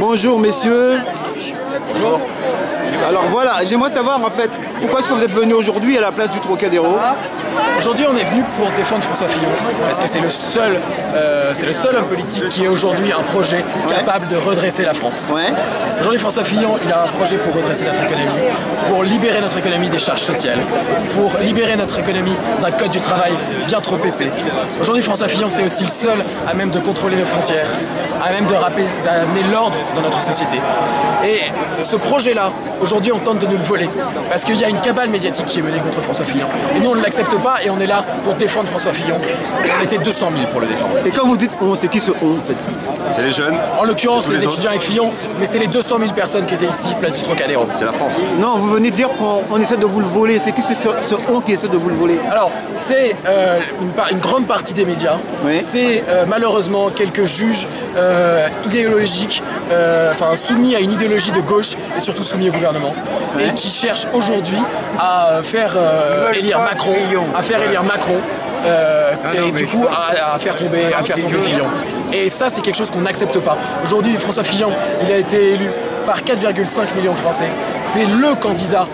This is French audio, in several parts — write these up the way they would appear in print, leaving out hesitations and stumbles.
Bonjour messieurs. Bonjour. Alors voilà, j'aimerais savoir en fait, pourquoi est-ce que vous êtes venu aujourd'hui à la place du Trocadéro? Aujourd'hui on est venu pour défendre François Fillon, parce que c'est le seul homme politique qui ait aujourd'hui un projet capable de redresser la France. Aujourd'hui François Fillon, il a un projet pour redresser notre économie, pour libérer notre économie des charges sociales, pour libérer notre économie d'un code du travail bien trop épais. Aujourd'hui François Fillon, c'est aussi le seul à même de contrôler nos frontières, à même d'amener l'ordre dans notre société. Et ce projet-là, aujourd'hui on tente de nous le voler, parce qu'il y a une cabale médiatique qui est menée contre François Fillon. Et nous on ne l'accepte pas et on est là pour défendre François Fillon. On était 200 000 pour le défendre. Et quand vous dites on, c'est qui ce on en fait? C'est les jeunes. En l'occurrence les étudiants avec Fillon, mais c'est les 200 000 personnes qui étaient ici, place du Trocadéro. C'est la France. Non, vous venez de dire qu'on essaie de vous le voler. C'est qui ce on qui essaie de vous le voler? Alors, c'est une grande partie des médias. C'est malheureusement quelques juges idéologiques, soumis à une idéologie de gauche et surtout soumis au gouvernement, et qui cherchent aujourd'hui à faire élire Macron, et du coup à faire tomber Fillon. Et ça, c'est quelque chose qu'on n'accepte pas. Aujourd'hui, François Fillon, il a été élu par 4,5 millions de Français. C'est le candidat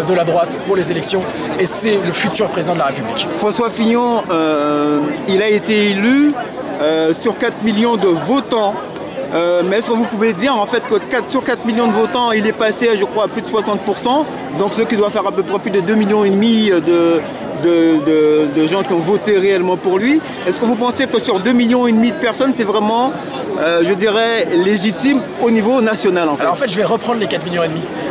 de la droite pour les élections et c'est le futur président de la République. François Fillon, il a été élu sur 4 millions de votants. Mais est-ce que vous pouvez dire en fait que sur 4 millions de votants, il est passé, je crois, à plus de 60%, donc ce qui doit faire à peu près plus de 2,5 millions de gens qui ont voté réellement pour lui. Est-ce que vous pensez que sur 2,5 millions de personnes, c'est vraiment, je dirais, légitime au niveau national en fait? Alors en fait, je vais reprendre les 4,5 millions.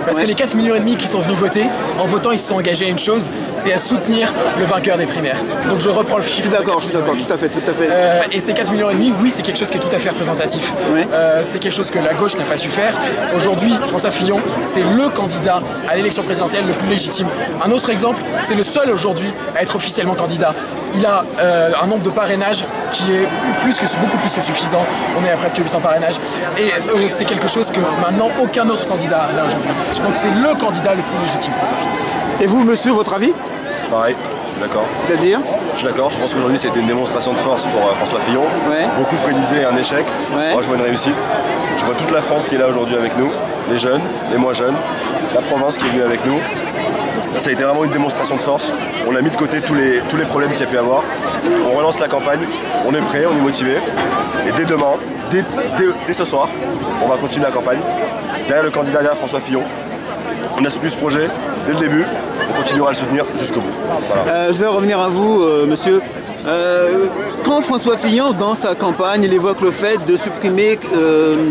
Parce que les 4,5 millions qui sont venus voter, en votant, ils se sont engagés à une chose, c'est à soutenir le vainqueur des primaires. Donc je reprends le chiffre. Je suis d'accord, tout à fait. Et ces 4,5 millions, oui, c'est quelque chose qui est tout à fait représentatif. C'est quelque chose que la gauche n'a pas su faire. Aujourd'hui, François Fillon, c'est le candidat à l'élection présidentielle le plus légitime. Un autre exemple, c'est le seul aujourd'hui à être officiellement candidat. Il a un nombre de parrainages qui est beaucoup plus que suffisant. On est à presque 800 parrainages. Et c'est quelque chose que maintenant aucun autre candidat n'a aujourd'hui. Donc c'est le candidat le plus légitime pour François Fillon. Et vous, monsieur, votre avis? Pareil, je suis d'accord. C'est-à-dire? Je suis d'accord, je pense qu'aujourd'hui c'était une démonstration de force pour François Fillon. Beaucoup prédisaient un échec. Moi je vois une réussite. Je vois toute la France qui est là aujourd'hui avec nous, les jeunes, les moins jeunes, la province qui est venue avec nous. Ça a été vraiment une démonstration de force. On a mis de côté tous les problèmes qu'il y a pu avoir. On relance la campagne, on est prêt, on est motivé. Et dès demain, dès ce soir, on va continuer la campagne. Derrière le candidat, derrière François Fillon. On a soutenu ce projet dès le début, on continuera à le soutenir jusqu'au bout. Voilà. Je vais revenir à vous, monsieur. Quand François Fillon, dans sa campagne, il évoque le fait de supprimer,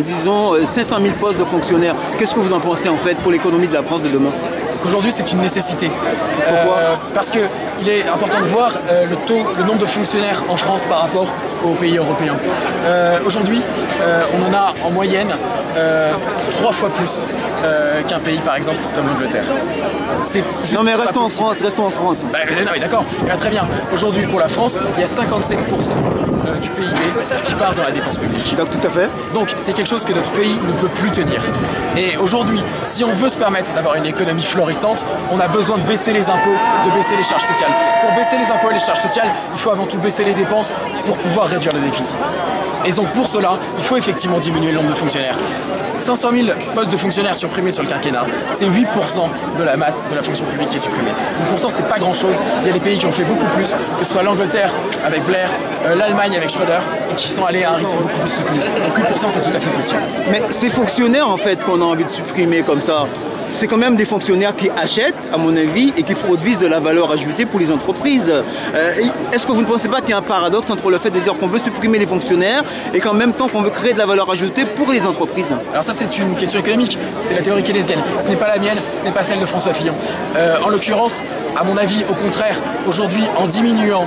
disons, 500 000 postes de fonctionnaires, qu'est-ce que vous en pensez en fait pour l'économie de la France de demain? Qu'aujourd'hui c'est une nécessité. Pourquoi? Parce qu'il est important de voir le nombre de fonctionnaires en France par rapport aux pays européens. Aujourd'hui, on en a en moyenne 3 fois plus qu'un pays par exemple comme l'Angleterre. Non mais restons en France. Non, d'accord, très bien. Aujourd'hui pour la France, il y a 57% du PIB qui part dans la dépense publique. Donc tout à fait. Donc c'est quelque chose que notre pays ne peut plus tenir. Et aujourd'hui, si on veut se permettre d'avoir une économie florissante, on a besoin de baisser les impôts, de baisser les charges sociales. Pour baisser les impôts et les charges sociales, il faut avant tout baisser les dépenses pour pouvoir réduire le déficit. Et donc pour cela, il faut effectivement diminuer le nombre de fonctionnaires. 500 000 postes de fonctionnaires supprimés sur le quinquennat, c'est 8% de la masse de la fonction publique qui est supprimée. 8% c'est pas grand chose, il y a des pays qui ont fait beaucoup plus, que ce soit l'Angleterre avec Blair, l'Allemagne avec Schröder, et qui sont allés à un rythme beaucoup plus soutenu. Donc 8% c'est tout à fait possible. Mais ces fonctionnaires en fait qu'on a envie de supprimer comme ça, c'est quand même des fonctionnaires qui achètent, à mon avis, et qui produisent de la valeur ajoutée pour les entreprises. Est-ce que vous ne pensez pas qu'il y a un paradoxe entre le fait de dire qu'on veut supprimer les fonctionnaires et qu'en même temps qu'on veut créer de la valeur ajoutée pour les entreprises? Alors ça c'est une question économique, c'est la théorie keynésienne. Ce n'est pas la mienne, ce n'est pas celle de François Fillon. En l'occurrence, à mon avis, au contraire, aujourd'hui, en diminuant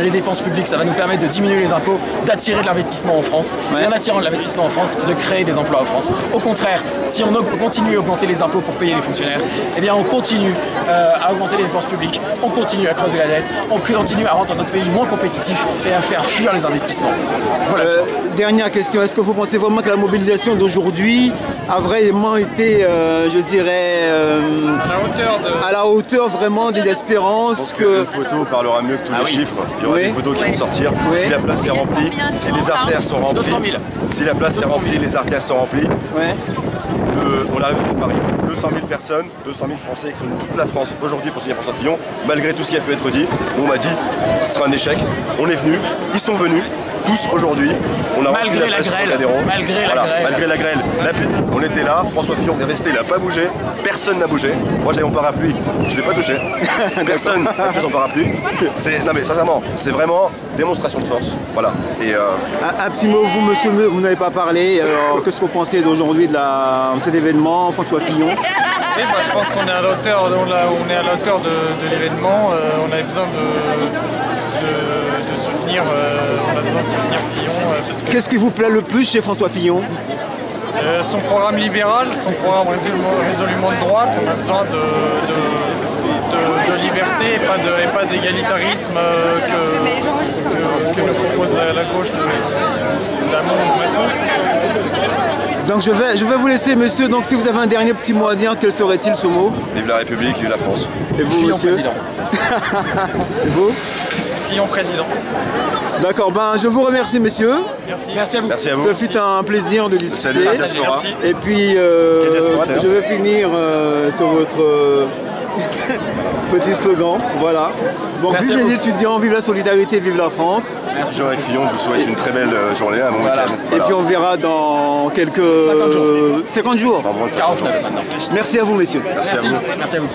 les dépenses publiques, ça va nous permettre de diminuer les impôts, d'attirer de l'investissement en France, et en attirant de l'investissement en France, de créer des emplois en France. Au contraire, si on continue à augmenter les impôts pour payer les fonctionnaires, eh bien on continue à augmenter les dépenses publiques, on continue à creuser la dette, on continue à rendre notre pays moins compétitif et à faire fuir les investissements. Voilà. Dernière question, est-ce que vous pensez vraiment que la mobilisation d'aujourd'hui a vraiment été, je dirais, à la hauteur vraiment des espérances? Je pense que la photo parlera mieux que tous les chiffres. Il y aura des photos qui vont sortir. Si la place est remplie, si les artères sont remplies, si la place est remplie, les artères sont remplies. On a réussi à Paris. 200 000 personnes, 200 000 Français qui sont de toute la France aujourd'hui pour signer François Fillon. Malgré tout ce qui a pu être dit, on m'a dit ce sera un échec. On est venus, ils sont venus. Tous aujourd'hui, on a rempli la place malgré la grêle, la pluie, on était là, François Fillon est resté, il n'a pas bougé, personne n'a bougé. Moi j'avais mon parapluie, je ne l'ai pas touché, personne n'a touché son parapluie. Non mais sincèrement, c'est vraiment démonstration de force. Voilà. Et un petit mot, vous monsieur, vous n'avez pas parlé, qu'est-ce que vous pensez d'aujourd'hui de cet événement, François Fillon? Oui, je pense qu'on est à l'auteur de l'événement, on a besoin de soutenir, Fillon. Qu'est-ce qui vous plaît le plus chez François Fillon? Son programme libéral, son programme résolument de droite. On a besoin de liberté et pas d'égalitarisme que nous propose la gauche de Macron. Donc je vais vous laisser, monsieur. Donc si vous avez un dernier petit mot à dire, quel serait-il ce mot? Vive la République, vive la France. Et vous, Fillon monsieur? président. Et vous? Fillon président. D'accord, je vous remercie, messieurs. Merci à vous. Merci à vous. Ce fut un plaisir de discuter. Salut, merci. Et puis, je vais finir sur votre petit slogan. Voilà. Bon, vive les étudiants, vive la solidarité, vive la France. Merci Jean-Marc Fillon, vous souhaite une très belle journée, un bon week-end. Et puis on verra dans quelques 50 jours. 49 maintenant. Merci à vous, messieurs. Merci à vous. Merci à vous.